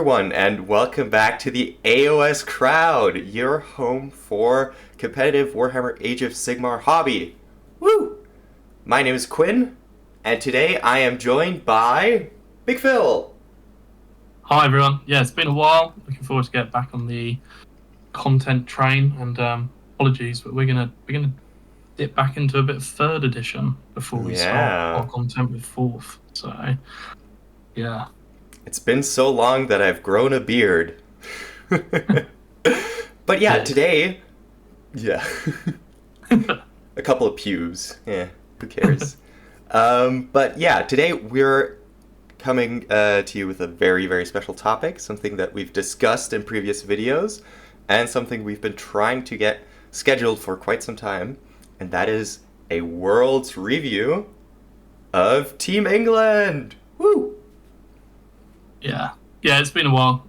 everyone, and welcome back to the AOS Crowd, your home for competitive Warhammer Age of Sigmar hobby. Woo! My name is Quin, and today I am joined by Big Phil. Hi everyone. Yeah, it's been a while. Looking forward to get back on the content train. And apologies, but we're gonna dip back into a bit of third edition before we start our content with fourth. So, yeah. It's been so long that I've grown a beard. But yeah, today, a couple of pubes. Yeah, who cares? But yeah, today we're coming to you with a very, very special topic, something that we've discussed in previous videos, and something we've been trying to get scheduled for quite some time, and that is a World's Review of Team England! Woo! Yeah, it's been a while.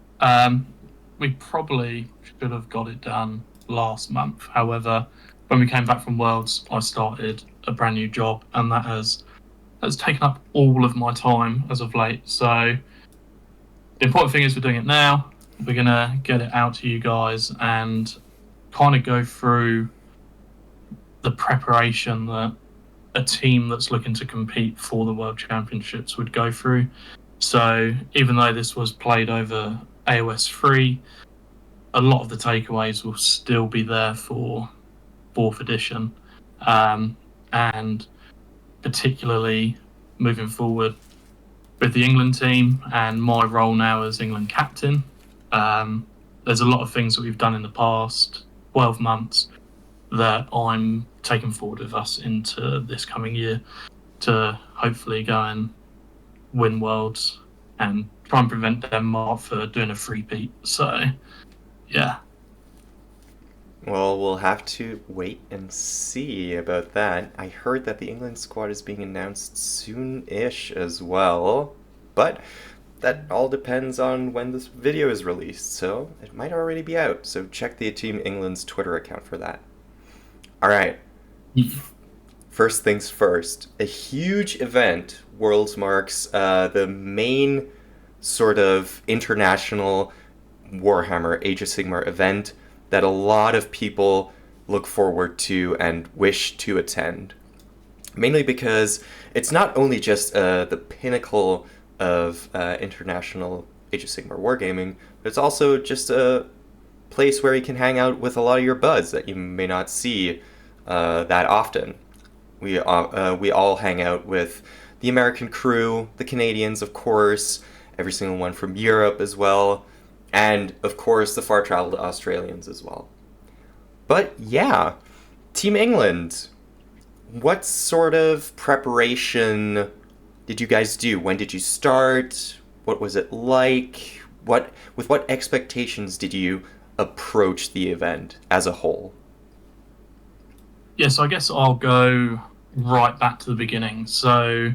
We probably should have got it done last month. However, when we came back from Worlds, I started a brand new job, and that has taken up all of my time as of late. So the important thing is we're doing it now. We're going to get it out to you guys and kind of go through the preparation that a team that's looking to compete for the World Championships would go through. So even though this was played over AOS 3, a lot of the takeaways will still be there for 4th edition. And particularly moving forward with the England team and my role now as England captain, there's a lot of things that we've done in the past 12 months that I'm taking forward with us into this coming year to hopefully go and win Worlds and try and prevent Denmark for doing a three-peat. So, yeah. Well, we'll have to wait and see about that. I heard that the England squad is being announced soon-ish as well, but that all depends on when this video is released, so it might already be out. So check the Team England's Twitter account for that. All right. First things first, a huge event. Worlds marks the main sort of international Warhammer Age of Sigmar event that a lot of people look forward to and wish to attend. Mainly because it's not only just the pinnacle of international Age of Sigmar wargaming, but it's also just a place where you can hang out with a lot of your buds that you may not see that often. We all hang out with the American crew, the Canadians, of course, every single one from Europe as well, and, of course, the far-traveled Australians as well. But, yeah, Team England, what sort of preparation did you guys do? When did you start? What was it like? With what expectations did you approach the event as a whole? Yeah, so I guess I'll go right back to the beginning. So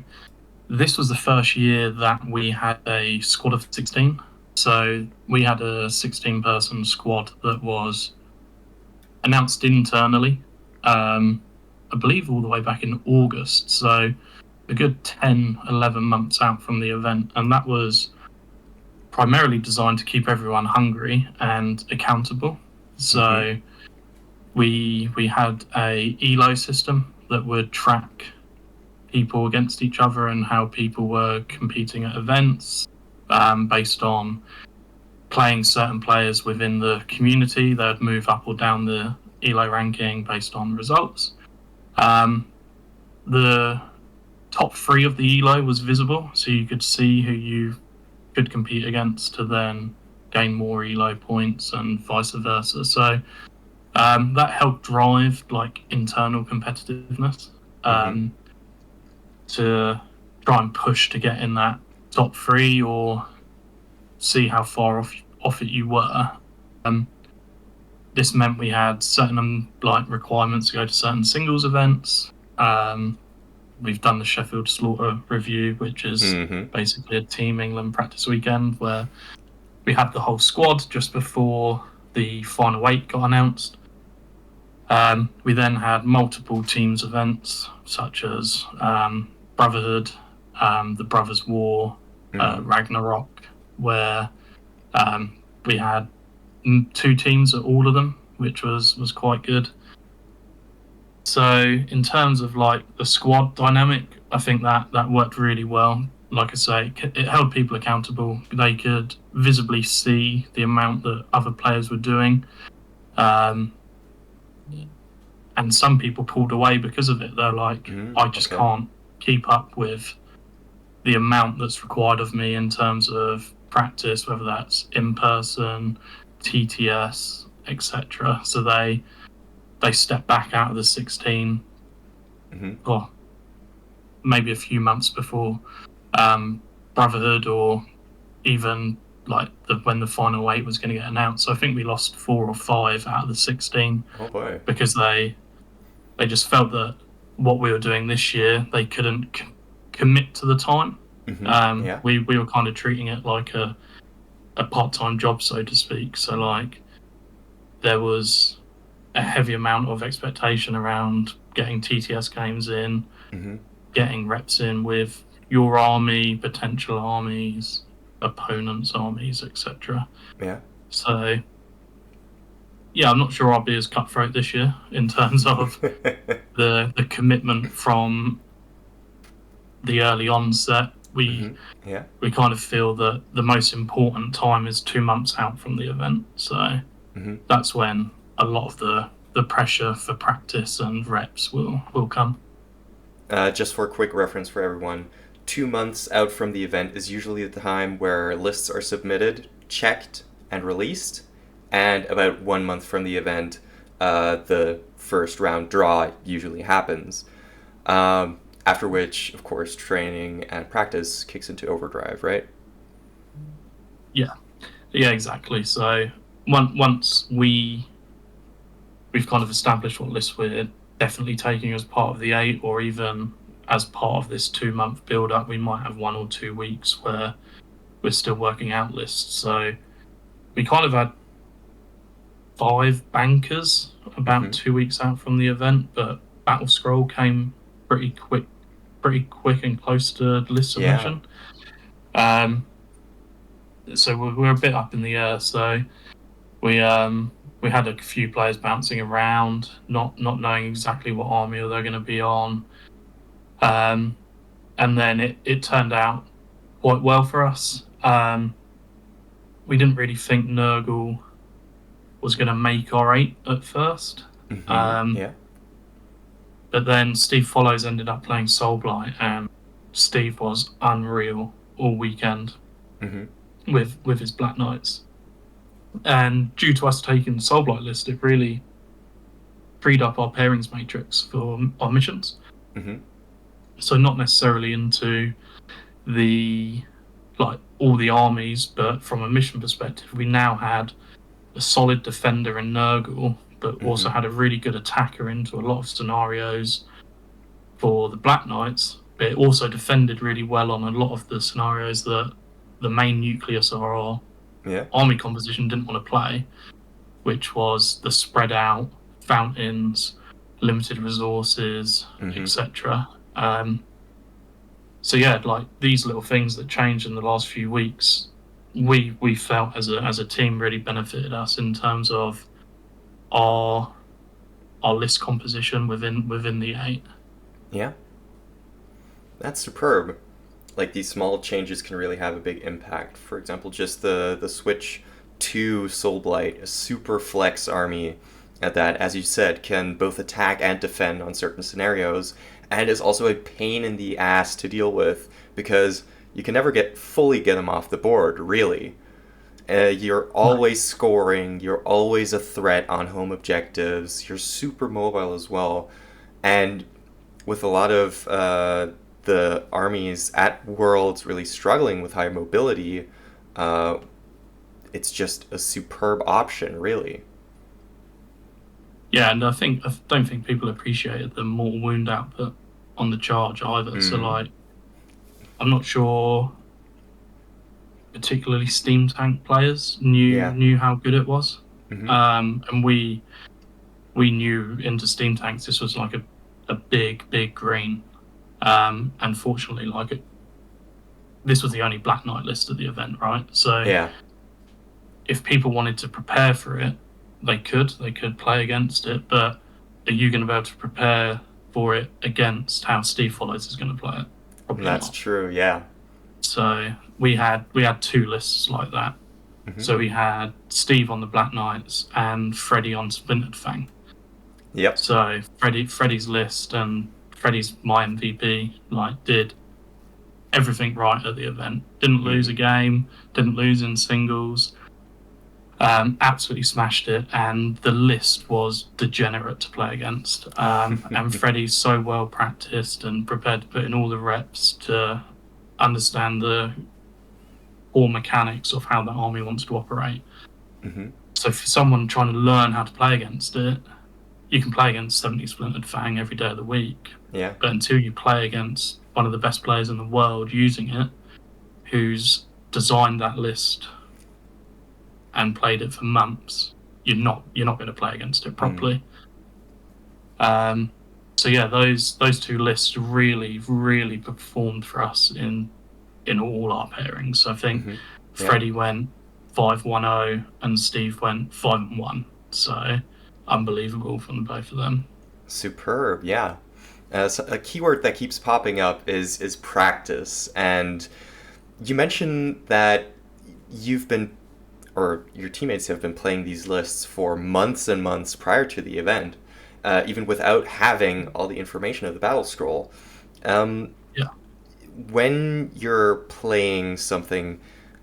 this was the first year that we had a squad of 16. So we had a 16-person squad that was announced internally, I believe all the way back in August. So a good 10, 11 months out from the event. And that was primarily designed to keep everyone hungry and accountable. So we had a ELO system that would track people against each other and how people were competing at events based on playing certain players within the community. They'd move up or down the ELO ranking based on results. The top 3 of the ELO was visible, so you could see who you could compete against to then gain more ELO points and vice versa. So that helped drive like internal competitiveness to try and push to get in that top 3 or see how far off it you were. This meant we had certain requirements to go to certain singles events. We've done the Sheffield Slaughter review, which is basically a Team England practice weekend where we had the whole squad just before the final 8 got announced. We then had multiple teams events such as Brotherhood, the Brothers' War, Ragnarok, where We had 2 teams at all of them, which was quite good. So in terms of like the squad dynamic, I think that worked really well. Like I say, it held people accountable. They could visibly see the amount that other players were doing. And some people pulled away because of it. They're like, I just Okay. can't keep up with the amount that's required of me in terms of practice, whether that's in person, TTS, etc. So they stepped back out of the 16, or maybe a few months before Brotherhood, or even like when the final 8 was going to get announced. So I think we lost 4 or 5 out of the 16 Oh boy. because they just felt that what we were doing this year, they couldn't commit to the time. Yeah. We were kind of treating it like a part-time job, so to speak. So like there was a heavy amount of expectation around getting TTS games in, getting reps in with your army, potential armies, opponents' armies, etc. Yeah. So yeah, I'm not sure I'll be as cutthroat this year in terms of the commitment from the early onset. Yeah. We kind of feel that the most important time is 2 months out from the event. So that's when a lot of the pressure for practice and reps will come. Just for a quick reference for everyone, 2 months out from the event is usually the time where lists are submitted, checked, and released. And about 1 month from the event, the first round draw usually happens. After which, of course, training and practice kicks into overdrive, right? Yeah, exactly. So once we've kind of established what lists we're definitely taking as part of the 8, or even as part of this 2-month build up, we might have 1 or 2 weeks where we're still working out lists. So we kind of had 5 bankers about 2 weeks out from the event, but battlescroll came pretty quick and close to list Yeah. submission. So we're a bit up in the air. So we had a few players bouncing around, not knowing exactly what army they're going to be on. And then it turned out quite well for us. We didn't really think Nurgle was going to make our 8 at first. Yeah. But then Steve Follows ended up playing Soulblight, and Steve was unreal all weekend with his Black Knights. And due to us taking the Soulblight list, it really freed up our pairings matrix for our missions. So not necessarily into the all the armies, but from a mission perspective, we now had a solid defender in Nurgle, but also had a really good attacker into a lot of scenarios for the Black Knights. But it also defended really well on a lot of the scenarios that the main nucleus of our army composition didn't want to play, which was the spread out fountains, limited resources, etc. So yeah, like these little things that changed in the last few weeks, we felt as a team really benefited us in terms of our list composition within the 8. Yeah. That's superb. Like these small changes can really have a big impact. For example, just the switch to Soulblight, a super flex army that, as you said, can both attack and defend on certain scenarios, and is also a pain in the ass to deal with because you can never fully get them off the board, really. You're always scoring, you're always a threat on home objectives, you're super mobile as well, and with a lot of the armies at Worlds really struggling with high mobility, it's just a superb option, really. Yeah, and I don't think people appreciated the more wound output on the charge either. So like, I'm not sure particularly Steam Tank players knew how good it was. And we knew into Steam Tanks this was like a big green. Unfortunately, this was the only Black Knight list at the event, right? So if people wanted to prepare for it, they could play against it, but are you going to be able to prepare for it against how Steve Follows is going to play it? Probably That's not. true, yeah. So we had 2 lists like that. Mm-hmm. So we had Steve on the Black Knights and Freddie on Splintered Fang. Yep. So Freddie's list, and Freddie's my MVP, like, did everything right at the event. Didn't lose a game, didn't lose in singles. Absolutely smashed it, and the list was degenerate to play against. And Freddie's so well practiced and prepared to put in all the reps to understand the core mechanics of how the army wants to operate. Mm-hmm. So for someone trying to learn how to play against it, you can play against 70 Splintered Fang every day of the week. Yeah. But until you play against one of the best players in the world using it, who's designed that list and played it for months, you're not going to play against it properly. So yeah, those 2 lists really performed for us in all our pairings. So I think Freddie went 5-1-0 and Steve went 5-1. So unbelievable from both of them. Superb, yeah. So a keyword that keeps popping up is practice, and you mentioned that you've been, or your teammates have been playing these lists for months and months prior to the event, even without having all the information of the battle scroll. Yeah. When you're playing something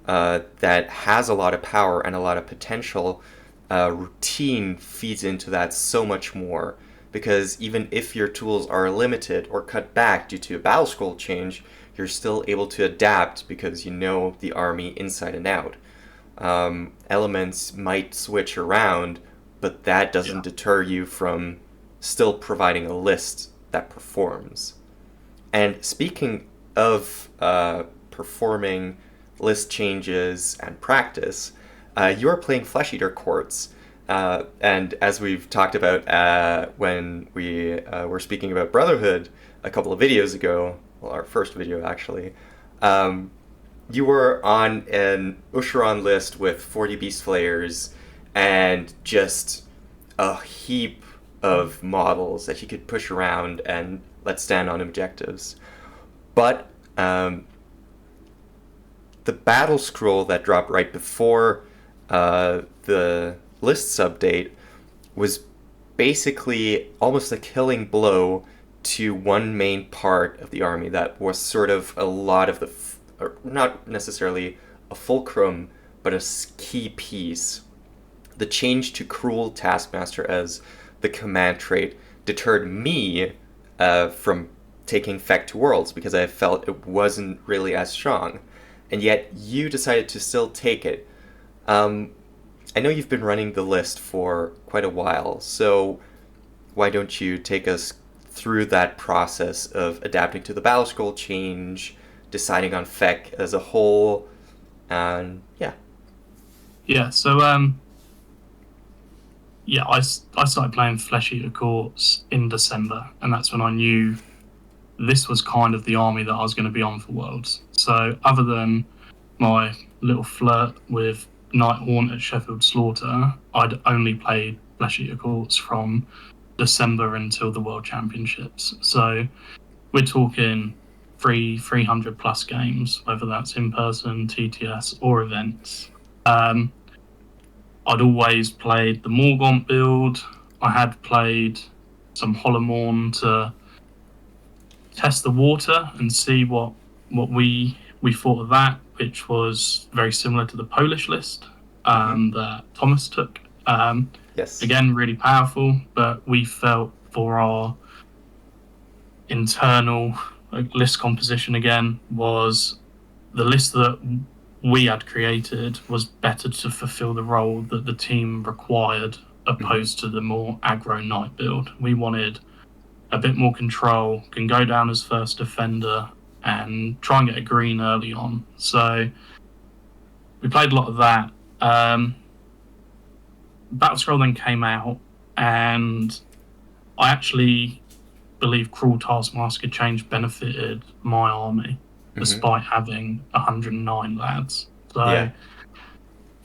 that has a lot of power and a lot of potential, routine feeds into that so much more. Because even if your tools are limited or cut back due to a battle scroll change, you're still able to adapt because you know the army inside and out. Elements might switch around, but that doesn't deter you from still providing a list that performs. And speaking of performing list changes and practice, you're playing Flesh Eater Courts. And as we've talked about when we were speaking about Brotherhood a couple of videos ago, well, our first video actually, you were on an Usharon list with 40 Beast Flayers and just a heap of models that you could push around and let stand on objectives. But the battle scroll that dropped right before the lists update was basically almost a killing blow to one main part of the army that was sort of a lot of the, not necessarily a fulcrum, but a key piece. The change to Cruel Taskmaster as the command trait deterred me from taking Feck to Worlds because I felt it wasn't really as strong. And yet you decided to still take it. I know you've been running the list for quite a while, so why don't you take us through that process of adapting to the battle scroll change, deciding on Feck as a whole, and yeah. Yeah, so I started playing Flesh Eater Courts in December, and that's when I knew this was kind of the army that I was going to be on for Worlds. So other than my little flirt with Nighthaunt at Sheffield Slaughter, I'd only played Flesh Eater Courts from December until the World Championships. So we're talking 300 plus games, whether that's in person, TTS, or events. I'd always played the Morgaunt build. I had played some Hollowmorn to test the water and see what we thought of that, which was very similar to the Polish list that Thomas took. Yes. Again, really powerful, but we felt for our internal list composition again was the list that we had created was better to fulfill the role that the team required opposed to the more aggro knight build. We wanted a bit more control, can go down as first defender and try and get a green early on. So we played a lot of that. Battlescroll then came out, and I actually believe Cruel Taskmaster change benefited my army, despite having 109 lads. So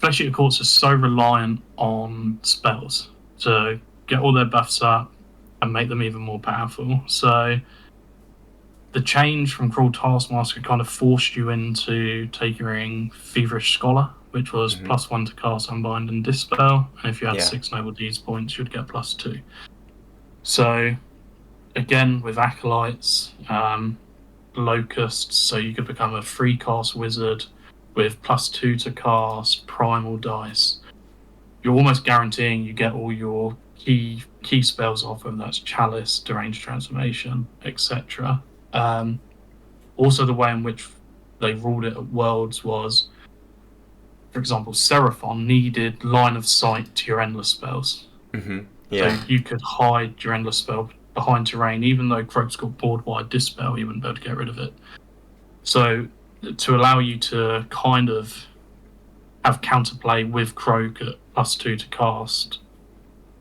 Flesh Eater Courts are so reliant on spells to get all their buffs up and make them even more powerful. So the change from Cruel Taskmaster kind of forced you into taking Feverish Scholar, which was +1 to cast Unbind and Dispel, and if you had 6 Noble Deeds points, you'd get +2. So, again, with Acolytes, Locusts, so you could become a free cast wizard with +2 to cast Primal Dice. You're almost guaranteeing you get all your key spells off, whether that's Chalice, Deranged Transformation, etc. Also, the way in which they ruled it at Worlds was, for example, Seraphon needed line of sight to your endless spells. Yeah. So you could hide your endless spell behind terrain, even though Croak's got board-wide Dispel, you wouldn't be able to get rid of it. So to allow you to kind of have counterplay with Croak at +2 to cast,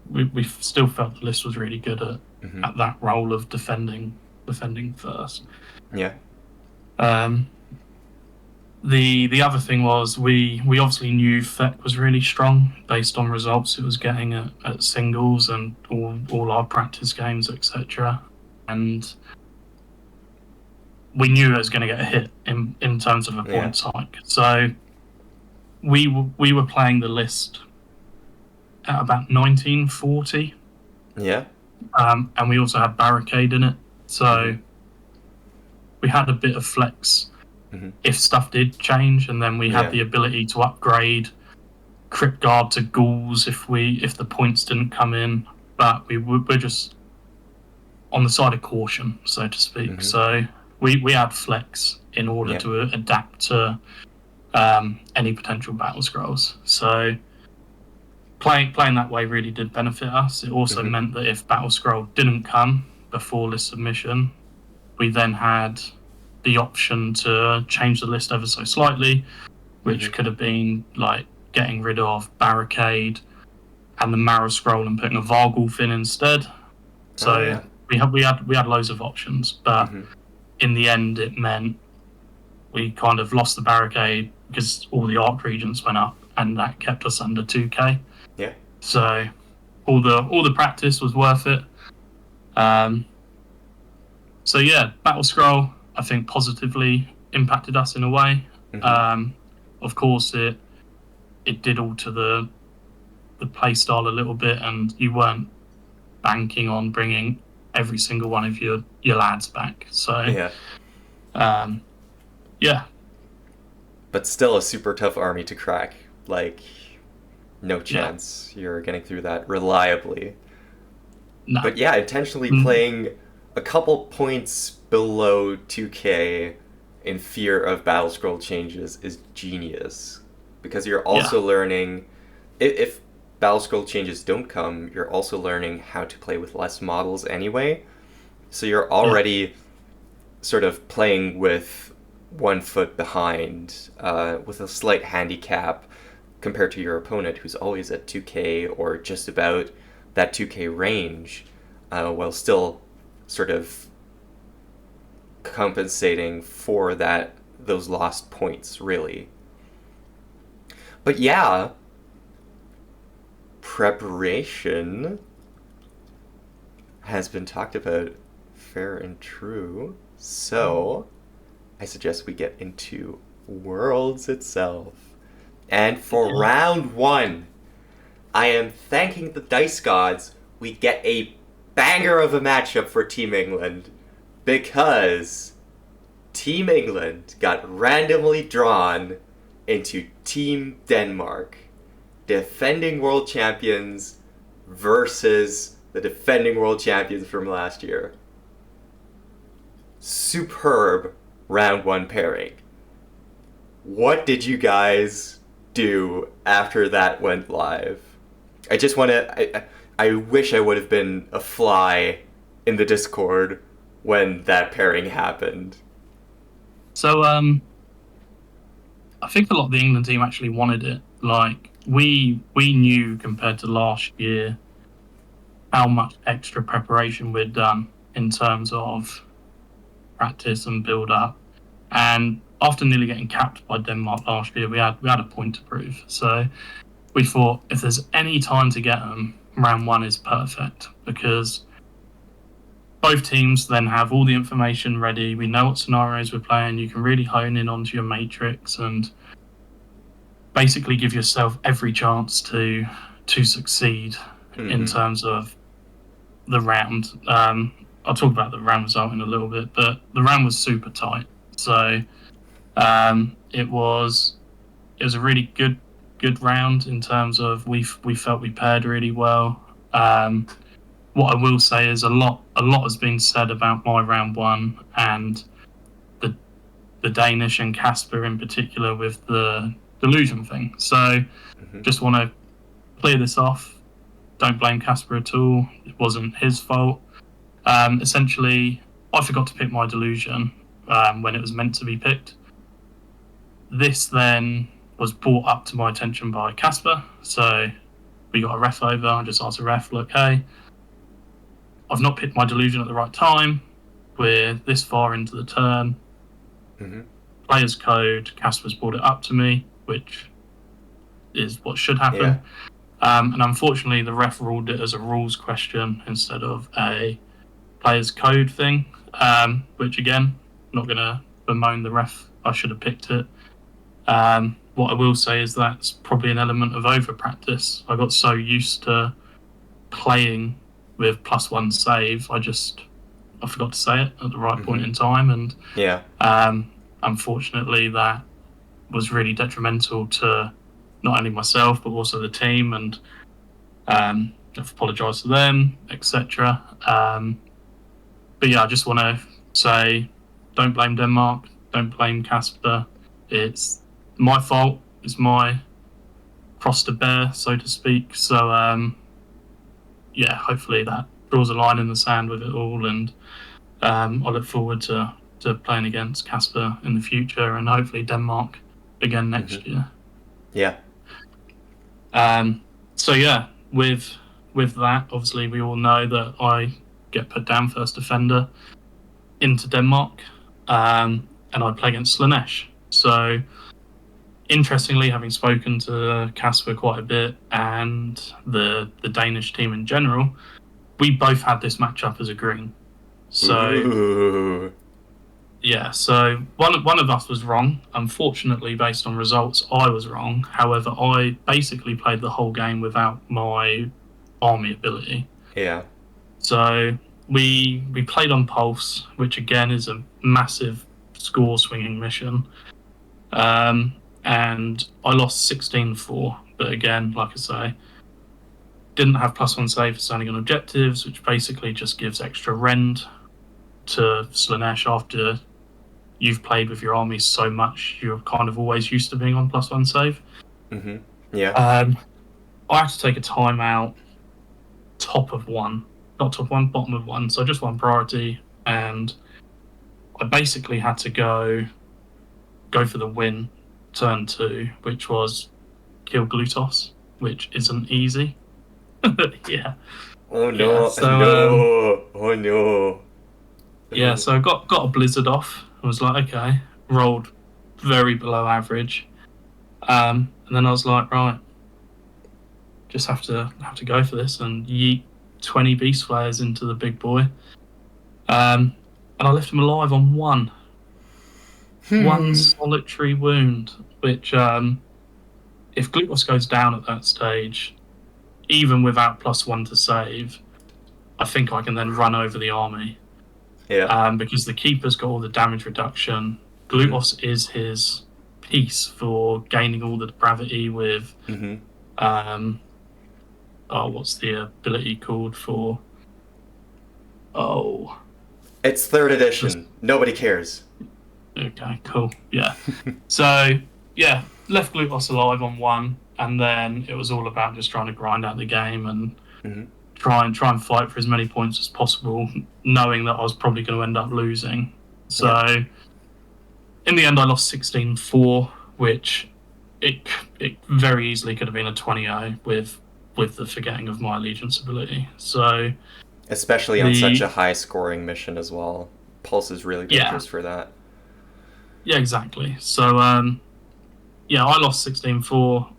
we still felt the list was really good at that role of defending first. Yeah. The other thing was we obviously knew Feck was really strong based on results it was getting at singles and all our practice games, etc. And we knew it was going to get a hit in terms of a points hike. So we were playing the list at about 1940. Yeah. And we also had Barricade in it. So we had a bit of flex if stuff did change, and then we had the ability to upgrade Crypt Guard to Ghouls if the points didn't come in. But we're just on the side of caution, so to speak. So we had flex in order to adapt to any potential battle scrolls. So playing that way really did benefit us. It also meant that if battle scroll didn't come before list submission, we then had the option to change the list ever so slightly, which could have been like getting rid of Barricade and the Marrow Scroll and putting a Vargulf in instead. So we had loads of options, but in the end it meant we kind of lost the Barricade because all the Arc Regents went up, and that kept us under 2k. Yeah. So all the practice was worth it. So yeah, Battle Scroll I think positively impacted us in a way. Of course it did alter the play style a little bit, and you weren't banking on bringing every single one of your lads back. So yeah. But still a super tough army to crack. Like, no chance you're getting through that reliably. No. But yeah, intentionally playing a couple points below 2k in fear of battle scroll changes is genius. Because you're also learning, if battle scroll changes don't come, you're also learning how to play with less models anyway. So you're already sort of playing with 1 foot behind, with a slight handicap compared to your opponent, who's always at 2k or just about that 2k range, while still sort of compensating for those lost points, really. But yeah, preparation has been talked about fair and true, so I suggest we get into Worlds itself. And for round 1, I am thanking the dice gods we get a banger of a matchup for Team England, because Team England got randomly drawn into Team Denmark, defending world champions versus the defending world champions from last year. Superb round 1 pairing. What did you guys do after that went live? I just want to... I wish I would have been a fly in the Discord when that pairing happened. So, I think a lot of the England team actually wanted it. Like, we knew compared to last year how much extra preparation we'd done in terms of practice and build up. And after nearly getting capped by Denmark last year, we had a point to prove. So we thought if there's any time to get them, round one is perfect, because both teams then have all the information ready. We know what scenarios we're playing. You can really hone in onto your matrix and basically give yourself every chance to succeed in terms of the round. I'll talk about the round result in a little bit, but the round was super tight. So it was a really good round in terms of we felt we paired really well. What I will say is a lot has been said about my round one and the Danish and Casper in particular with the delusion thing. So just want to clear this off. Don't blame Casper at all. It wasn't his fault. Essentially, I forgot to pick my delusion when it was meant to be picked. This then was brought up to my attention by Casper. So we got a ref over. I just asked the ref, look, hey, I've not picked my delusion at the right time. We're this far into the turn. Player's code, Casper's brought it up to me, which is what should happen. Yeah. And unfortunately, the ref ruled it as a rules question instead of a player's code thing, which again, not going to bemoan the ref. I should have picked it. What I will say is that's probably an element of over practice. I got so used to playing with +1 save, I forgot to say it at the right point in time, and unfortunately that was really detrimental to not only myself but also the team, and I've apologised to them, etc. But yeah, I just want to say, don't blame Denmark, don't blame Casper. It's my fault. It's my cross to bear, so to speak. So yeah, hopefully that draws a line in the sand with it all, and I look forward to playing against Casper in the future, and hopefully Denmark again next year. Yeah. So yeah, with that, obviously we all know that I get put down first defender into Denmark, and I play against Slanesh. So interestingly, having spoken to Casper quite a bit and the Danish team in general, we both had this matchup as a green. So yeah, so one of us was wrong. Unfortunately, based on results, I was wrong. However, I basically played the whole game without my army ability. Yeah. So we played on Pulse, which again is a massive score swinging mission. And I lost 16-4. But again, like I say, didn't have +1 save for standing on objectives, which basically just gives extra rend to Slanesh after you've played with your army so much. You're kind of always used to being on +1 save. Yeah. I had to take a timeout top of one. Not top one, bottom of one. So just one priority. And I basically had to go for the win turn 2, which was kill Glutos, which isn't easy. Yeah. Oh no! Yeah, so, no! Oh no! Yeah, so I got a blizzard off. I was like, okay, rolled very below average, and then I was like, right, just have to go for this and yeet 20 beast flayers into the big boy, and I left him alive on one solitary wound, which if Glutos goes down at that stage, even without +1 to save, I think I can then run over the army. Yeah. Because the keeper's got all the damage reduction. Glutos is his piece for gaining all the depravity with what's the ability called for? It's 3rd edition. Nobody cares. Okay, cool. Yeah. So yeah, left Glutos alive on one, and then it was all about just trying to grind out the game and try and fight for as many points as possible, knowing that I was probably going to end up losing. So in the end, I lost 16-4, which it very easily could have been a 20-0 with the forgetting of my allegiance ability. So especially on such a high scoring mission as well. Pulse is really dangerous for that. Yeah, exactly. So, yeah, I lost 16-4.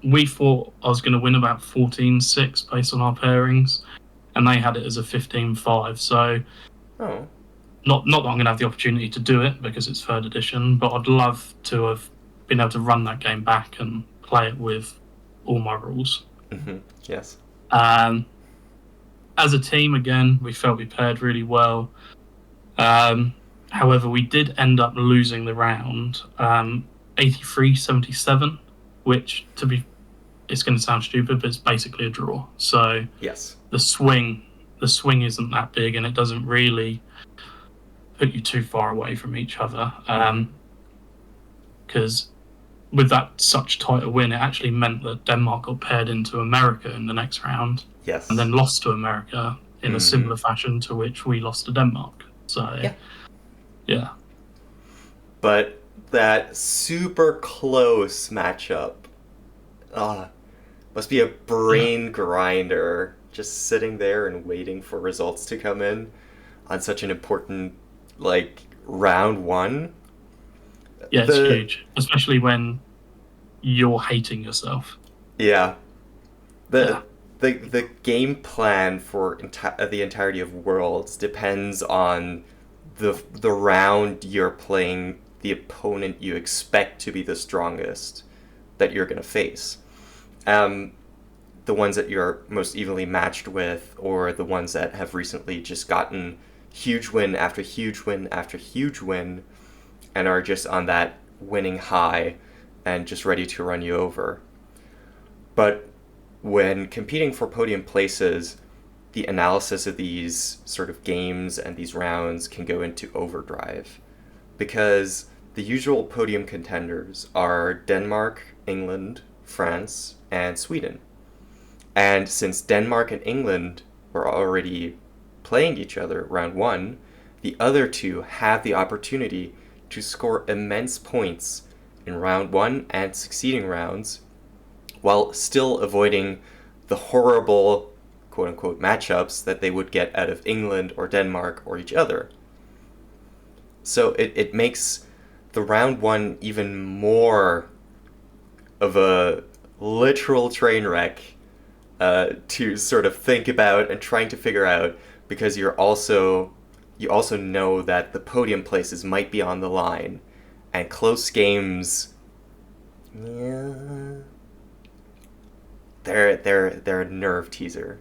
We thought I was going to win about 14-6 based on our pairings, and they had it as a 15-5. So, Oh. not that I'm going to have the opportunity to do it because it's third edition, but I'd love to have been able to run that game back and play it with all my rules. Yes. Um, as a team, again, we felt we paired really well. Um, However, we did end up losing the round 83-77, which, to be, it's going to sound stupid, but it's basically a draw. So Yes. the swing, the swing isn't that big, and it doesn't really put you too far away from each other. Because with that such tight a win, it actually meant that Denmark got paired into America in the next round, and Yes. then lost to America in a similar fashion to which we lost to Denmark. So Yeah. yeah, But that super close matchup, ah, must be a yeah, brain grinder just sitting there and waiting for results to come in on such an important, like, round one. yeah, it's The, huge, especially when you're hating yourself. yeah, Yeah, the game plan for the entirety of Worlds depends on the round you're playing, the opponent you expect to be the strongest that you're going to face. Um, the ones that you're most evenly matched with, or the ones that have recently just gotten huge win after huge win after huge win, and are just on that winning high and just ready to run you over. But when competing for podium places, the analysis of these sort of games and these rounds can go into overdrive because the usual podium contenders are Denmark, England, France, and Sweden. And since Denmark and England were already playing each other round one, the other two have the opportunity to score immense points in round one and succeeding rounds while still avoiding the horrible quote unquote matchups that they would get out of England or Denmark or each other. So it makes the round one even more of a literal train wreck to sort of think about and trying to figure out because you also know that the podium places might be on the line and close games, yeah, they're a nerve teaser.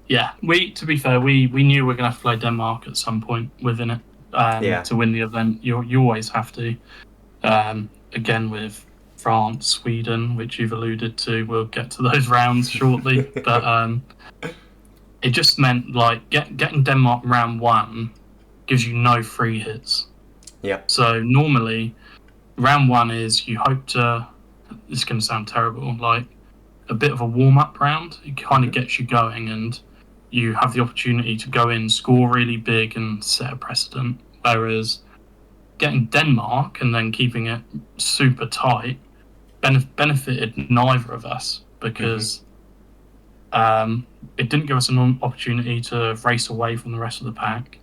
yeah. We, to be fair, we knew we were going to have to play Denmark at some point within it Yeah. to win the event. You always have to. Again with France, Sweden, which you've alluded to, we'll get to those rounds shortly. But it just meant like getting Denmark round one gives you no free hits. Yeah. So normally round one is you hope to. This is going to sound terrible, like a bit of a warm up round. It kind of Mm-hmm. gets you going, and you have the opportunity to go in, score really big, and set a precedent. Whereas getting Denmark and then keeping it super tight benefited neither of us Mm-hmm. because it didn't give us an opportunity to race away from the rest of the pack.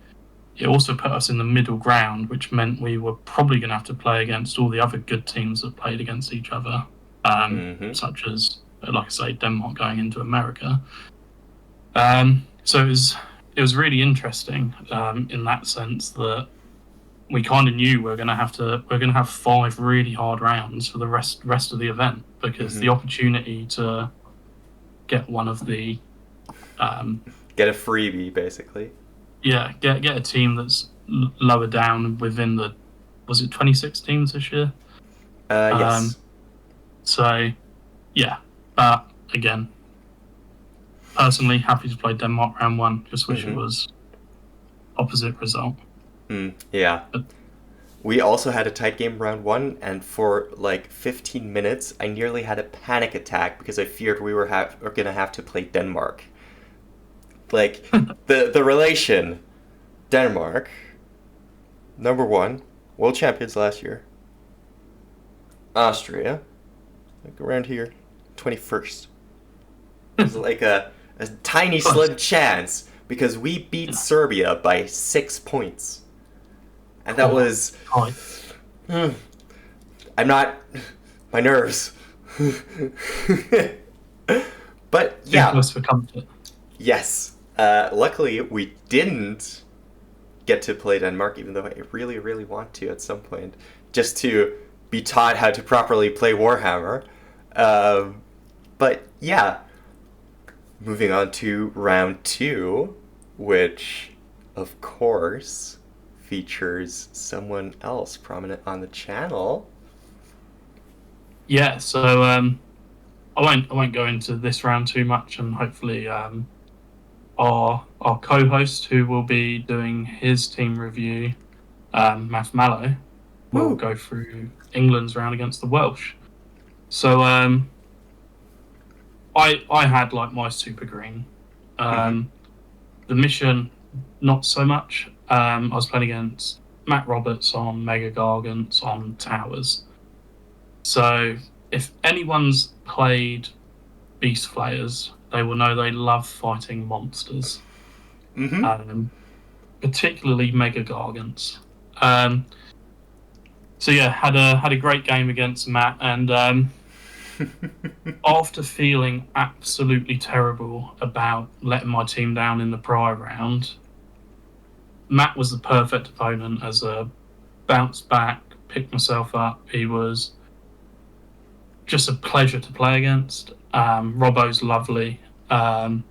It also put us in the middle ground, which meant we were probably going to have to play against all the other good teams that played against each other, Mm-hmm. such as, like I say, Denmark going into America. So it was really interesting in that sense that we kind of knew we're going to have 5 really hard rounds for the rest of the event because Mm-hmm. the opportunity to get one of the Get a freebie, basically. yeah get a team that's lower down within the was it 26 teams this year. Yes. Um, so yeah, but again, personally happy to play Denmark round one. Just wish it Mm-hmm. was opposite result. Yeah. But We also had a tight game round one, and for like 15 minutes, I nearly had a panic attack because I feared we were going to have to play Denmark. Like, the relation Denmark, number one, world champions last year. Austria, like around here, 21st. There's like a tiny close. slim chance because we beat Yeah. Serbia by 6 points. And that was... Hi. I'm not... My nerves. But, Too yeah. close for comfort. Yes. Luckily, we didn't get to play Denmark, even though I really, really want to at some point, just to be taught how to properly play Warhammer. But yeah, moving on to round 2, which, of course, features someone else prominent on the channel. Yeah, so I won't go into this round too much, and hopefully our co-host, who will be doing his team review, Math Mallow, will go through England's round against the Welsh. So I had like my super green. The mission, not so much. I was playing against Matt Roberts on Mega Gargants on Towers. So if anyone's played Beast Flayers, they will know they love fighting monsters. Particularly Mega Gargants. So yeah, had a great game against Matt, and after feeling absolutely terrible about letting my team down in the prior round, Matt was the perfect opponent as a bounce back, pick myself up. He was just a pleasure to play against. Robbo's lovely, and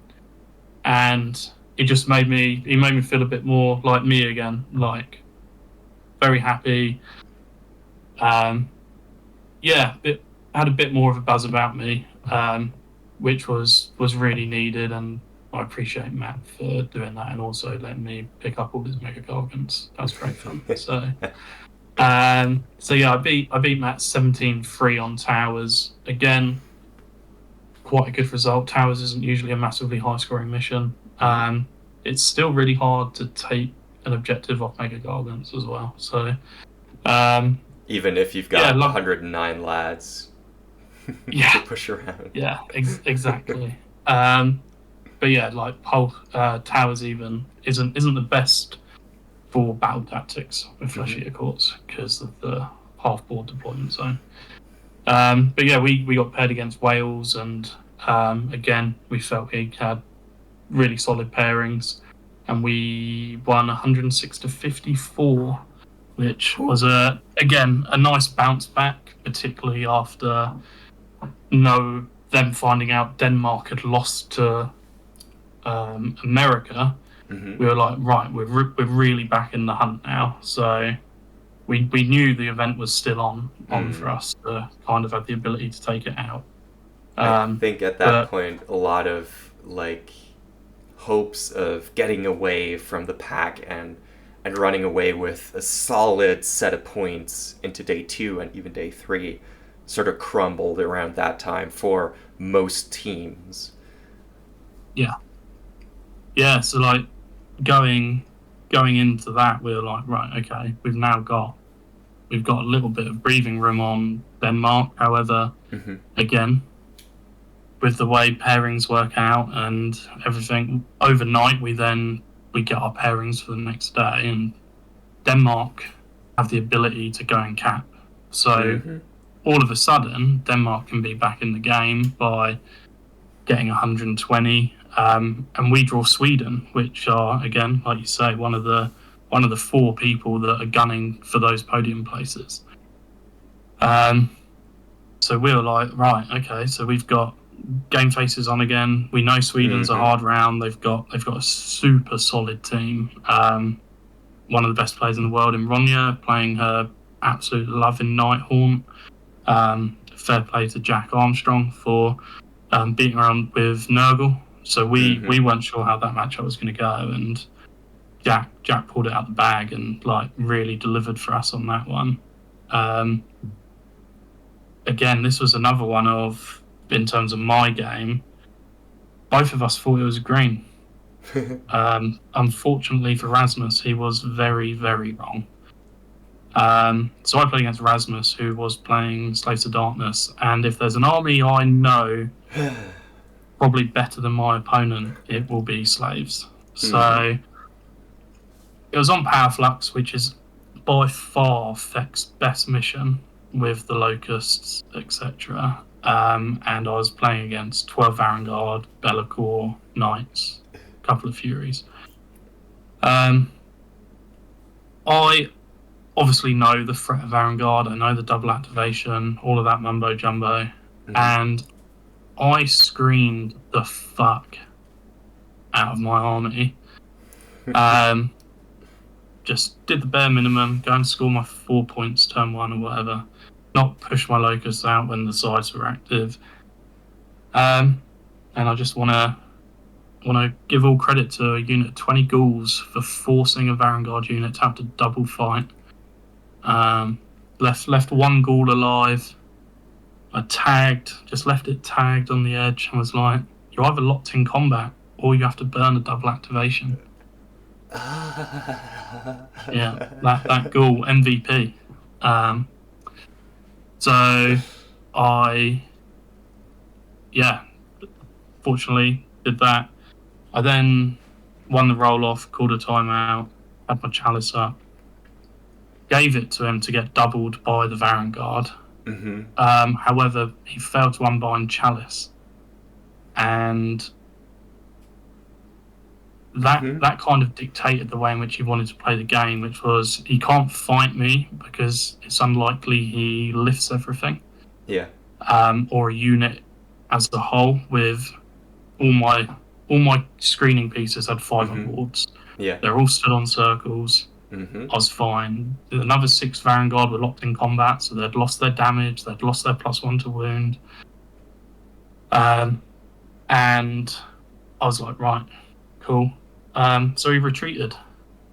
he just made me feel a bit more like me again, like very happy. Had a bit more of a buzz about me, which was really needed, and I appreciate Matt for doing that and also letting me pick up all his Mega Gargants. That was great fun. So yeah, I beat Matt 17-3 on Towers. Again, quite a good result. Towers isn't usually a massively high scoring mission. It's still really hard to take an objective off Mega Gargants as well. So even if you've got 109 lads to push around. Yeah, exactly. But yeah, like Towers even isn't the best for battle tactics with Flesh Eater Courts because of the half board deployment zone. But yeah, we got paired against Wales, and again we felt he had really solid pairings, and we won 106-54, which was again a nice bounce back, particularly after them finding out Denmark had lost to America. We were like, right, we're really back in the hunt now. So we knew the event was still on for us to kind of have the ability to take it out. I think at that point, a lot of like hopes of getting away from the pack and running away with a solid set of points into day 2 and even day 3 sort of crumbled around that time for most teams. Yeah, so like going into that, we were like, right, okay, we've got a little bit of breathing room on Denmark. However, again, with the way pairings work out and everything, overnight we get our pairings for the next day, and Denmark have the ability to go and cap. So all of a sudden, Denmark can be back in the game by getting 120, and we draw Sweden, which are, again, like you say, one of the 4 people that are gunning for those podium places. So we were like, right, okay, so we've got game faces on again. We know Sweden's a hard round. They've got a super solid team. One of the best players in the world in Ronja, playing her absolute love in Nighthaunt. Fair play to Jack Armstrong for beating around with Nurgle. So we weren't sure how that matchup was going to go, and Jack pulled it out the bag and like really delivered for us on that one. Again, this was another one of, in terms of my game, both of us thought it was green. Unfortunately for Rasmus, he was very, very wrong. So I played against Rasmus, who was playing Slaves of Darkness, and if there's an army I know probably better than my opponent, it will be Slaves. So it was on Power Flux, which is by far Feck's best mission with the locusts, etc. And I was playing against 12 Vanguard, Bellacore, Knights, a couple of Furies. I obviously know the threat of Vanguard, I know the double activation, all of that mumbo jumbo, and I screened the fuck out of my army. Just did the bare minimum, go and score my 4 points turn 1 or whatever, not push my locusts out when the sides were active. And I just want to give all credit to a unit of 20 ghouls for forcing a Vanguard unit to have to double fight. Left one ghoul alive. I just left it tagged on the edge and was like, you're either locked in combat or you have to burn a double activation. Yeah, that ghoul MVP. So I, fortunately did that. I then won the roll off, called a timeout, had my chalice up, gave it to him to get doubled by the Vanguard. However, he failed to unbind chalice, and that kind of dictated the way in which he wanted to play the game, which was he can't fight me because it's unlikely he lifts everything. Yeah. Or a unit as a whole with all my screening pieces had 5 on boards. Yeah. They're all stood on circles. I was fine. Another 6 Vanguard were locked in combat, so they'd lost their damage, they'd lost their +1 to wound. And I was like, right, cool. So he retreated,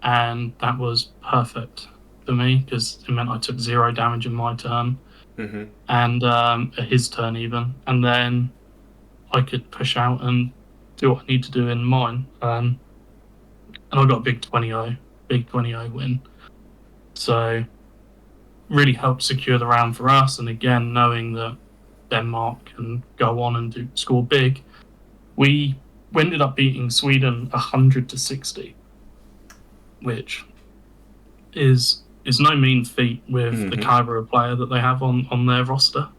and that was perfect for me because it meant I took 0 damage in my turn, and his turn even, and then I could push out and do what I need to do in mine. And I got a big 20-0 win. So really helped secure the round for us. And again, knowing that Denmark can go on and score big, we ended up beating Sweden 100-60, which is no mean feat with the caliber of player that they have on their roster.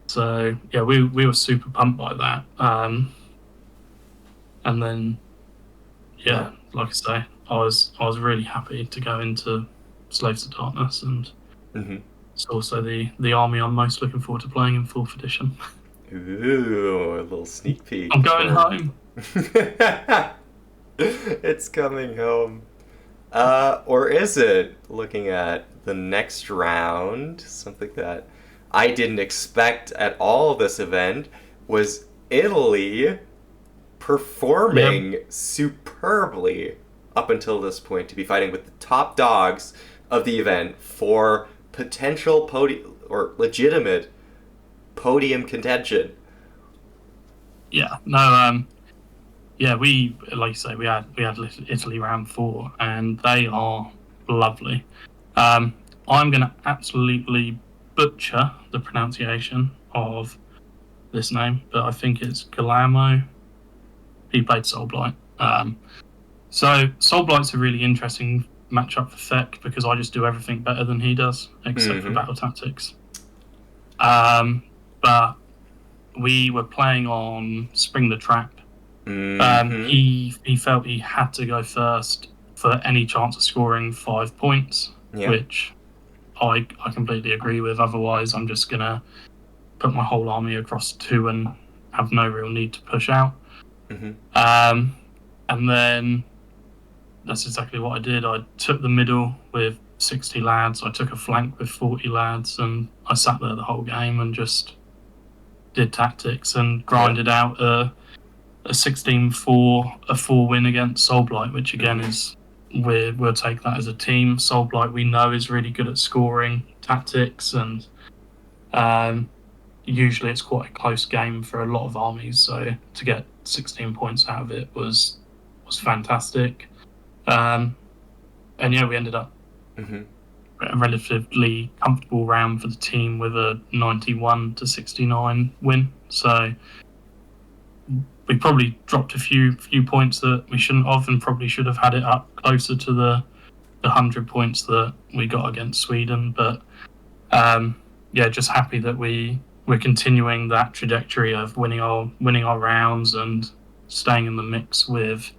So yeah, we were super pumped by that. And then like I say, I was really happy to go into Slaves of Darkness, and it's also the army I'm most looking forward to playing in 4th edition. Ooh, a little sneak peek. I'm going home. It's coming home. Or is it? Looking at the next round, something that I didn't expect at all this event was Italy performing superbly up until this point to be fighting with the top dogs of the event for potential podium or legitimate podium contention. Yeah, no, we, like you say, we had Italy round 4, and they are lovely. I'm going to absolutely butcher the pronunciation of this name, but I think it's Guillermo. He played Soulblight. So Soulblight's a really interesting matchup for Feck because I just do everything better than he does, except for battle tactics. But we were playing on Spring the Trap. He felt he had to go first for any chance of scoring 5 points, which I completely agree with. Otherwise, I'm just going to put my whole army across 2 and have no real need to push out. And then that's exactly what I did. I took the middle with 60 lads. I took a flank with 40 lads, and I sat there the whole game and just did tactics and grinded out a 16-4, a 4 win against Soulblight, which again is we'll take that as a team. Soulblight we know is really good at scoring tactics, and usually it's quite a close game for a lot of armies. So to get 16 points out of it was fantastic. And yeah, we ended up a relatively comfortable round for the team with a 91-69 win. So we probably dropped a few points that we shouldn't have, and probably should have had it up closer to the 100 points that we got against Sweden. But yeah, just happy that we're continuing that trajectory of winning our rounds and staying in the mix with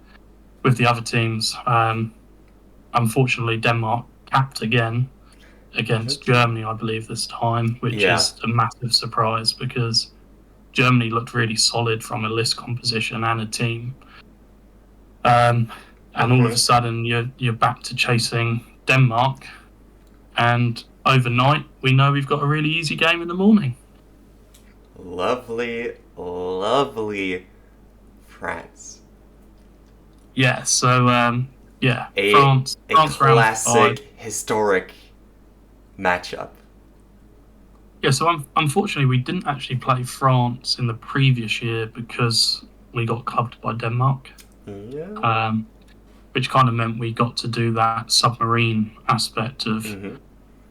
the other teams. Unfortunately, Denmark capped again against Germany, I believe, this time, which is a massive surprise because Germany looked really solid from a list composition and a team. And all of a sudden, you're back to chasing Denmark, and overnight, we know we've got a really easy game in the morning. Lovely, lovely France. Yeah, so France classic, historic matchup. Yeah, so unfortunately, we didn't actually play France in the previous year because we got clubbed by Denmark. Yeah. Which kind of meant we got to do that submarine aspect of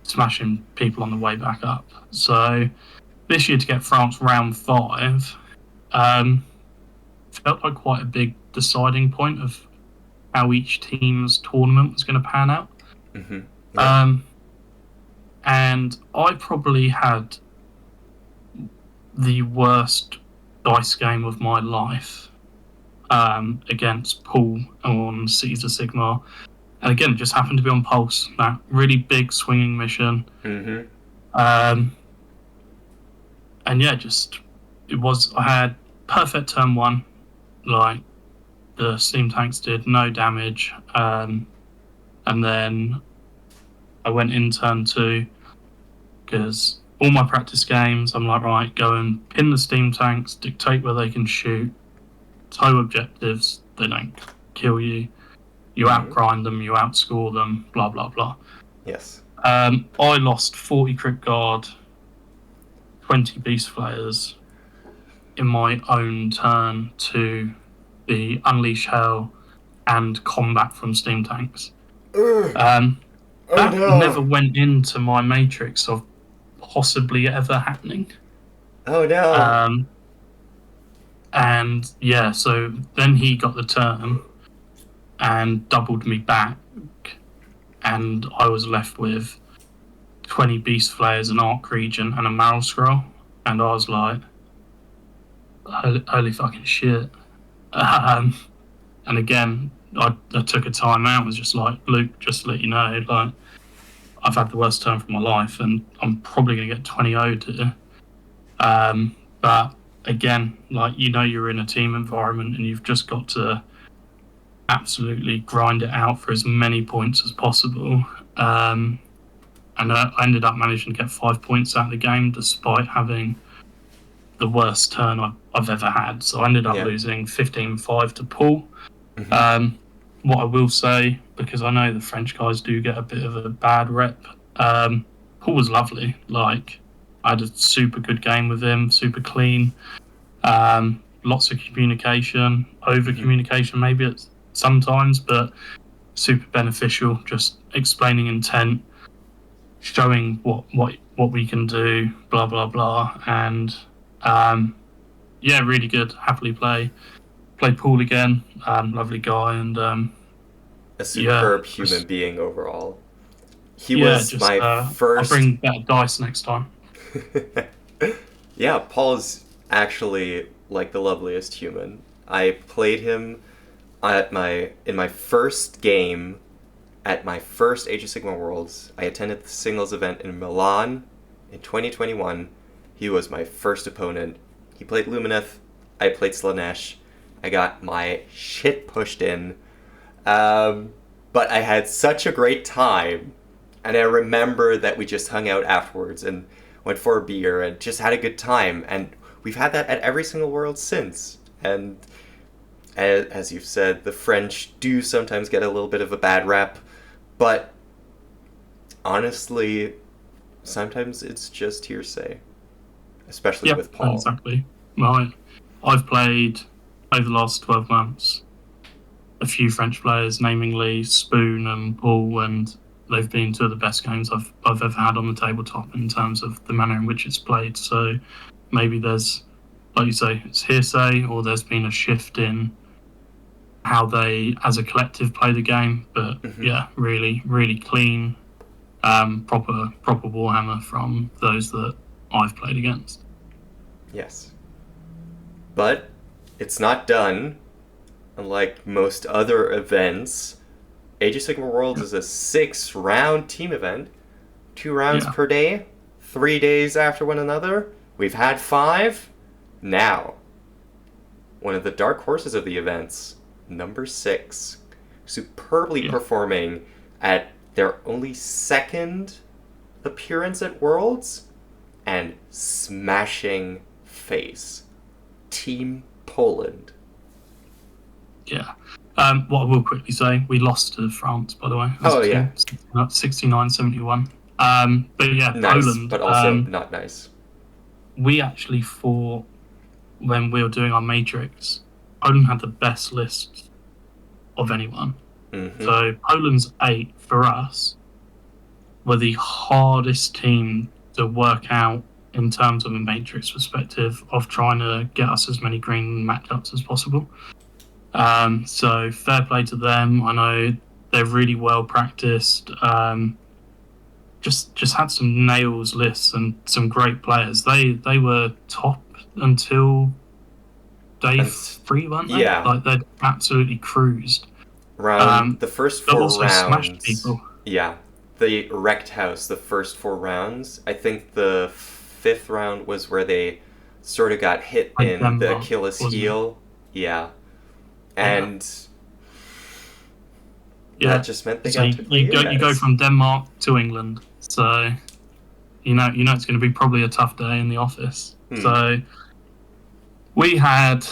smashing people on the way back up. So this year to get France round 5 felt like quite a big deciding point of how each team's tournament was going to pan out. Yeah. And I probably had the worst dice game of my life against Paul on Cities of Sigmar. And again, it just happened to be on Pulse, that really big swinging mission. And yeah, I had perfect turn 1, like the steam tanks did no damage. And then I went in turn 2 because all my practice games, I'm like, right, go and pin the steam tanks, dictate where they can shoot, tow objectives, they don't kill you. You outgrind them, you outscore them, blah, blah, blah. Yes. I lost 40 Crypt Guard, 20 Beast Flayers in my own turn to the Unleash Hell and combat from steam tanks. That never went into my matrix of possibly ever happening. Oh no. And yeah, so then he got the turn and doubled me back, and I was left with 20 Beast Flayers, an Arc Regent, and a battlescroll, and I was like, holy fucking shit. And again, I took a time out, was just like, Luke, just to let you know, like, I've had the worst turn for my life, and I'm probably going to get 20-0'd here. But again, like, you're in a team environment, and you've just got to absolutely grind it out for as many points as possible. And I ended up managing to get 5 points out of the game, despite having the worst turn I've ever had. So I ended up losing 15-5 to Paul. What I will say, because I know the French guys do get a bit of a bad rep, Paul was lovely. Like, I had a super good game with him, super clean. Lots of communication, over communication maybe at sometimes, but super beneficial. Just explaining intent, showing what we can do, blah blah blah, and yeah, really good. Happily played Paul again. Lovely guy, and a superb human being overall. He was my first. I'll bring better dice next time. Yeah, Paul's actually like the loveliest human. I played him in my first game at my first Age of Sigmar Worlds. I attended the singles event in Milan in 2021. He was my first opponent. He played Lumineth. I played Slanesh. I got my shit pushed in. But I had such a great time. And I remember that we just hung out afterwards and went for a beer and just had a good time. And we've had that at every single World since. And as you've said, the French do sometimes get a little bit of a bad rap. But honestly, sometimes it's just hearsay. Especially with Paul. Exactly. Right. I've played, over the last 12 months, a few French players, namely Spoon and Paul, and they've been two of the best games I've ever had on the tabletop in terms of the manner in which it's played. So maybe there's, like you say, it's hearsay, or there's been a shift in how they, as a collective, play the game. But yeah, really, really clean, proper Warhammer from those that I've played against. Yes. But it's not done. Unlike most other events, Age of Sigmar Worlds is a 6-round team event. 2 rounds Yeah. per day, 3 days after one another. We've had 5. Now, one of the dark horses of the events, number 6, superbly performing at their only second appearance at Worlds and smashing face. Team Poland. Yeah. What I will quickly say, we lost to France, by the way. Oh, yeah. 69-71. But yeah, Nice, Poland. but also not nice. We actually fought when we were doing our Matrix. Poland had the best list of anyone. Mm-hmm. So Poland's 8 for us were the hardest team to work out in terms of a Matrix perspective of trying to get us as many green matchups as possible. So fair play to them. I know they're really well practiced. Just had some nails lists and some great players. They were top until day 3, weren't they? Yeah. Like they'd absolutely cruised. The first 4 also rounds. Smashed people. Yeah. They wrecked house the first 4 rounds. I think the 5th round was where they sort of got hit in the Achilles heel. Yeah. And that just meant they got to play you go from Denmark to England, so you know it's going to be probably a tough day in the office. So we had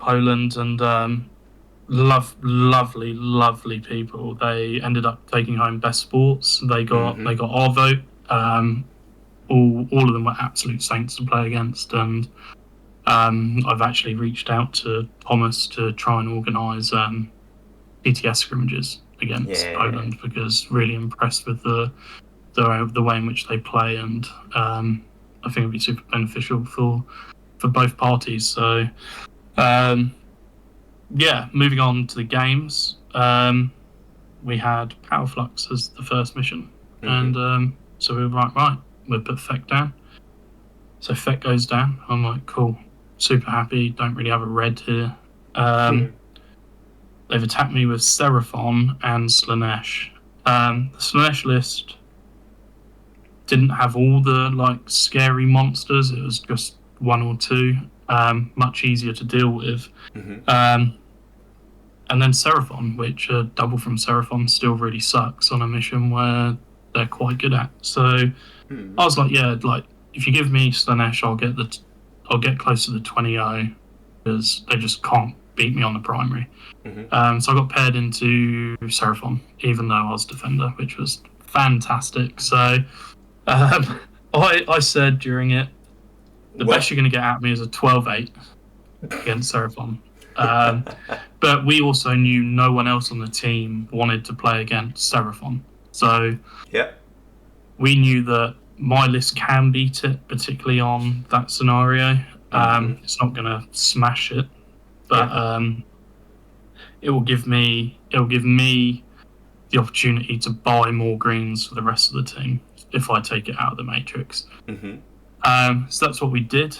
Poland and lovely people. They ended up taking home best sports. They got our vote. All of them were absolute saints to play against, and I've actually reached out to Thomas to try and organise PTS scrimmages against Poland because really impressed with the way in which they play, and I think it'd be super beneficial for both parties. So moving on to the games, we had Power Flux as the first mission, and so we were right, we'll put Feck down. So Feck goes down. I'm like, cool, super happy. Don't really have a red here. They've attacked me with Seraphon and Slanesh. The Slanesh list didn't have all the scary monsters. It was just 1 or 2, much easier to deal with. And then Seraphon, which double from Seraphon still really sucks on a mission where they're quite good at. So I was like, if you give me Slanesh, I'll get close to the 20-0 because they just can't beat me on the primary. So I got paired into Seraphon, even though I was defender, which was fantastic. So I said during it, the best you're going to get at me is a 12-8 against Seraphon. But we also knew no one else on the team wanted to play against Seraphon. So we knew that my list can beat it, particularly on that scenario. It's not going to smash it, but it will give me the opportunity to buy more greens for the rest of the team if I take it out of the matrix. So that's what we did.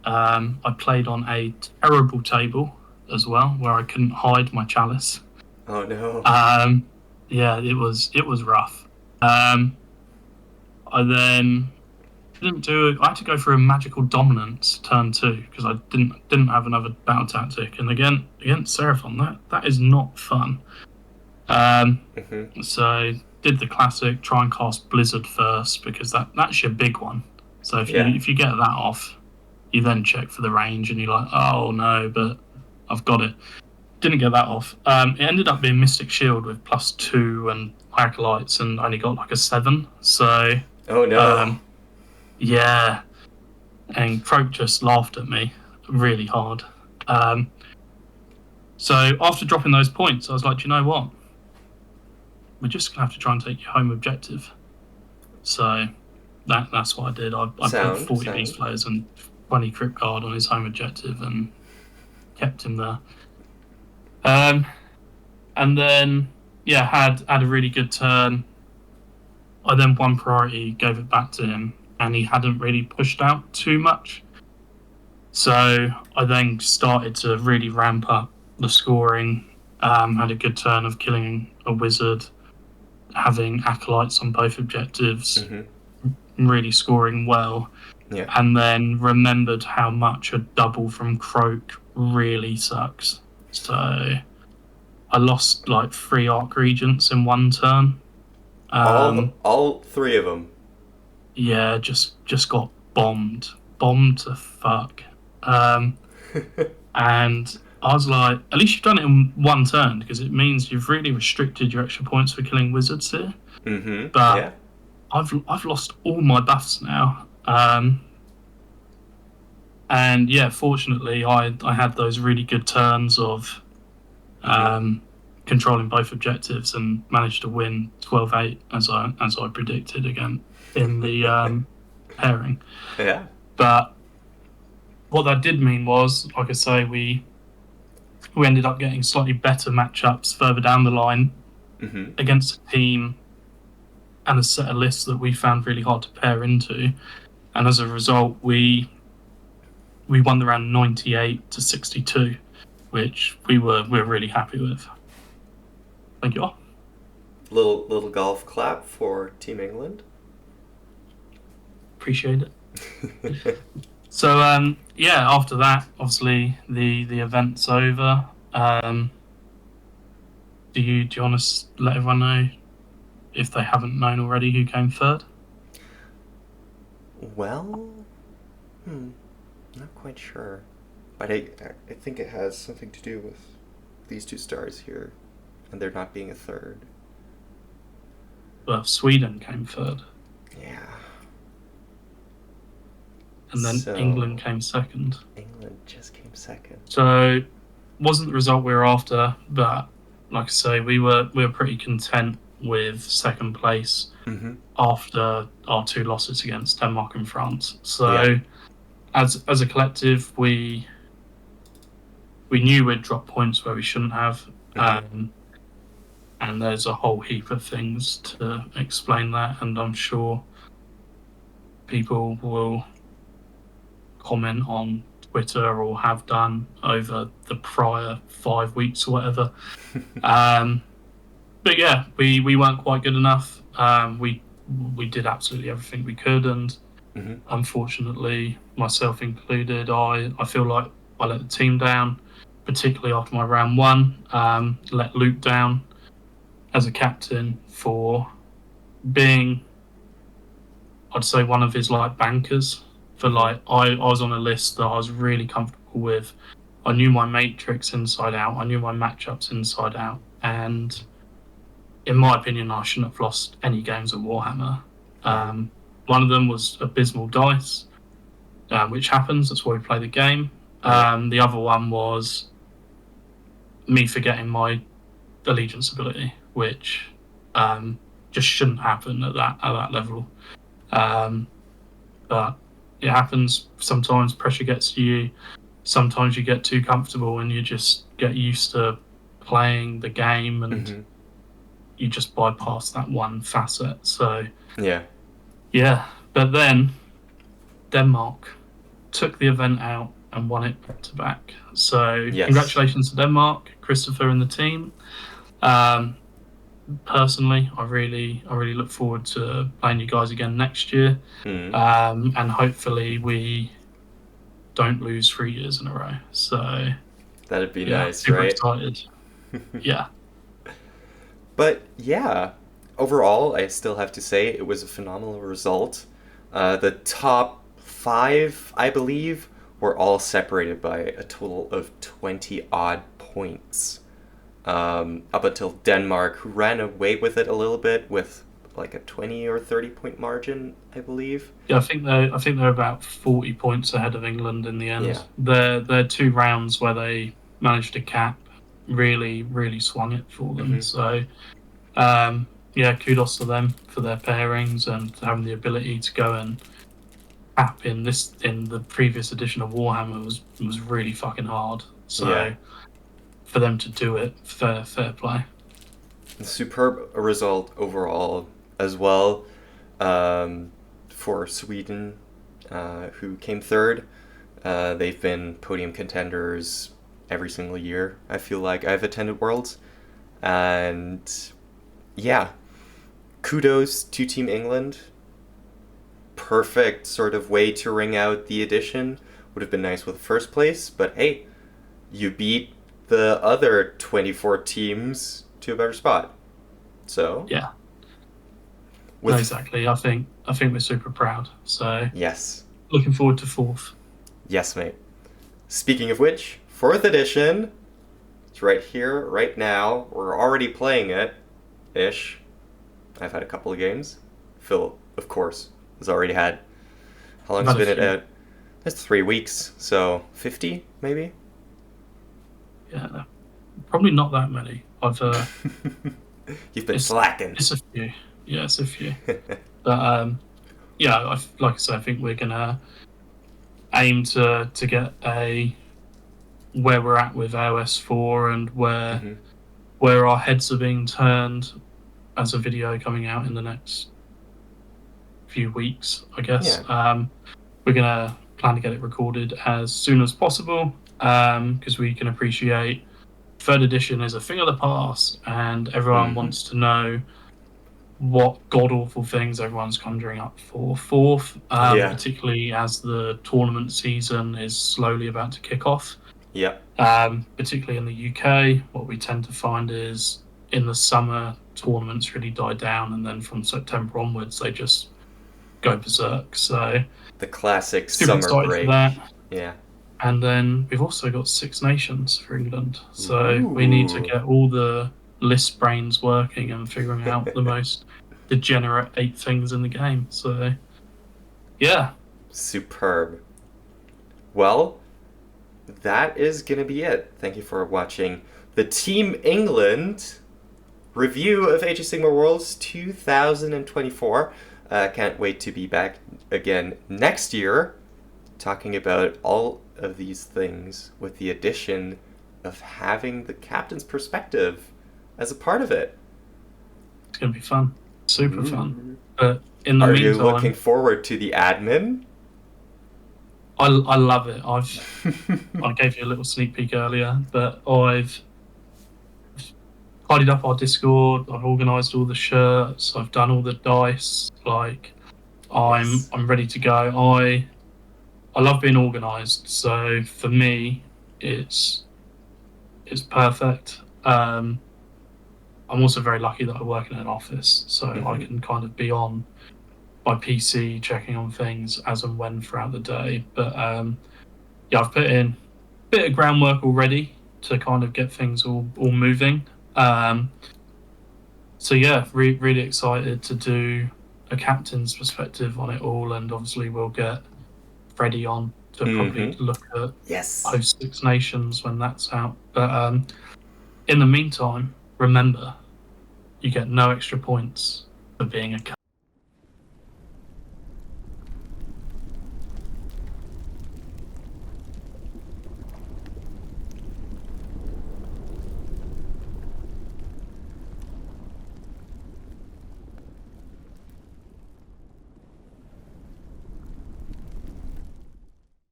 I played on a terrible table as well, where I couldn't hide my chalice. Oh no. It was rough. I then didn't do it. I had to go for a magical dominance turn 2 because I didn't have another battle tactic. And again, against Seraphon, that is not fun. So did the classic, try and cast Blizzard first because that's your big one. So if you get that off, you then check for the range and you're like, oh no, but I've got it. Didn't get that off. It ended up being Mystic Shield with +2 and Acolytes and only got a 7. So oh no. And Croak just laughed at me really hard. So after dropping those points, I was like, do you know what? We're just going to have to try and take your home objective. So that's what I did. I put 40 Beast Players and 20 Crypt Guard on his home objective and kept him there. And then yeah, had a really good turn. I then won priority, gave it back to him, and he hadn't really pushed out too much. So I then started to really ramp up the scoring. Had a good turn of killing a wizard, having acolytes on both objectives, Mm-hmm. really scoring well, Yeah. and then remembered how much a double from Croak really sucks. So I lost like 3 arc regents in one turn. All three of them. Yeah, just got bombed to fuck. Um, and I was like, at least you've done it in one turn because it means you've really restricted your extra points for killing wizards here. Mm-hmm. But Yeah. I've lost all my buffs now. And yeah, fortunately, I had those really good turns of Mm-hmm. controlling both objectives and managed to win 12-8 as I predicted again in the pairing. Yeah. But what that did mean was, like I say, we ended up getting slightly better matchups further down the line Mm-hmm. against a team and a set of lists that we found really hard to pair into. And as a result, we won the round 98-62, which we're really happy with. Thank you all. Little golf clap for Team England. Appreciate it. So yeah, after that, obviously the event's over. Do you want to let everyone know, if they haven't known already, who came third? Well, not quite sure, but I think it has something to do with these two stars here, and there not being a third. Well, Sweden came third, Yeah. and then So England came second. England just came second. So wasn't the result we were after, but like I say, we were pretty content with second place Mm-hmm. after our 2 losses against Denmark and France. So Yeah. as a collective, we knew we'd drop points where we shouldn't have. Mm-hmm. And there's a whole heap of things to explain that, and I'm sure people will comment on Twitter or have done over the prior 5 weeks or whatever. But yeah, we weren't quite good enough. We did absolutely everything we could, and Mm-hmm. unfortunately, myself included, I feel like I let the team down, particularly after my round 1. Let Luke down as a captain for being, I'd say, one of his like bankers. For like, I was on a list that I was really comfortable with. I knew my matrix inside out. I knew my matchups inside out, and in my opinion, I shouldn't have lost any games of Warhammer. One of them was abysmal dice, which happens. That's why we play the game. The other one was me forgetting my allegiance ability, which just shouldn't happen at that level. But it happens sometimes. Pressure gets to you. Sometimes you get too comfortable and you just get used to playing the game, and you just bypass that one facet. So yeah. But then Denmark took the event out and won it back to back. So congratulations to Denmark, Christopher and the team. Personally, I really look forward to playing you guys again next year. And hopefully we don't lose 3 years in a row. So that'd be yeah, nice, super right? excited. Yeah. But yeah, overall, I still have to say it was a phenomenal result. The top 5, I believe, were all separated by a total of 20 odd points. Up until Denmark, who ran away with it a little bit with like a 20 or 30 point margin, I believe. Yeah, I think they're about 40 points ahead of England in the end. Yeah. Their 2 rounds where they managed to cap really swung it for them. So yeah, kudos to them for their pairings and having the ability to go and cap in the previous edition of Warhammer was really fucking hard. So for them to do it, fair play. Superb result overall as well, for Sweden, who came third. They've been podium contenders every single year. I feel like I've attended Worlds, and yeah, kudos to Team England. Perfect sort of way to ring out the edition. Would have been nice with first place, but hey, you beat the other 24 teams to a better spot. So yeah, no, exactly. I think we're super proud. So yes, looking forward to fourth. yes, mate. Speaking of which, fourth edition. It's right here, right now. We're already playing it, ish. I've had a couple of games. Phil, of course, has already had. How long has been it out? It's 3 weeks, so 50 maybe. Yeah, probably not that many. I've You've been slacking. It's a few. Yeah, it's a few. But yeah, like I said, I think we're gonna aim to get where we're at with AOS4 and where our heads are being turned as a video coming out in the next few weeks, I guess. Yeah. We're gonna plan to get it recorded as soon as possible, because we can appreciate third edition is a thing of the past, and everyone wants to know what god awful things everyone's conjuring up for fourth, particularly as the tournament season is slowly about to kick off. Yeah. Particularly in the UK, what we tend to find is in the summer tournaments really die down, and then from September onwards they just go berserk. So the classic super summer break. For that. Yeah. And then we've also got Six Nations for England, so we need to get all the list brains working and figuring out the most degenerate 8 things in the game. So yeah, superb. Well, that is gonna be it. Thank you for watching the Team England review of Age of Sigmar Worlds 2024. Can't wait to be back again next year talking about all of these things with the addition of having the captain's perspective as a part of it. It's going to be fun. Super fun. But in the meantime... Are you looking forward to the admin? I love it. I gave you a little sneak peek earlier, but I've tidied up our Discord, I've organised all the shirts, I've done all the dice, like I'm ready to go. I love being organised, so for me it's perfect. I'm also very lucky that I work in an office, so I can kind of be on my PC checking on things as and when throughout the day. But yeah, I've put in a bit of groundwork already to kind of get things all moving. So yeah, really excited to do a captain's perspective on it all, and obviously we'll get Freddie on to probably look at post Six Nations when that's out. But in the meantime, remember, you get no extra points for being a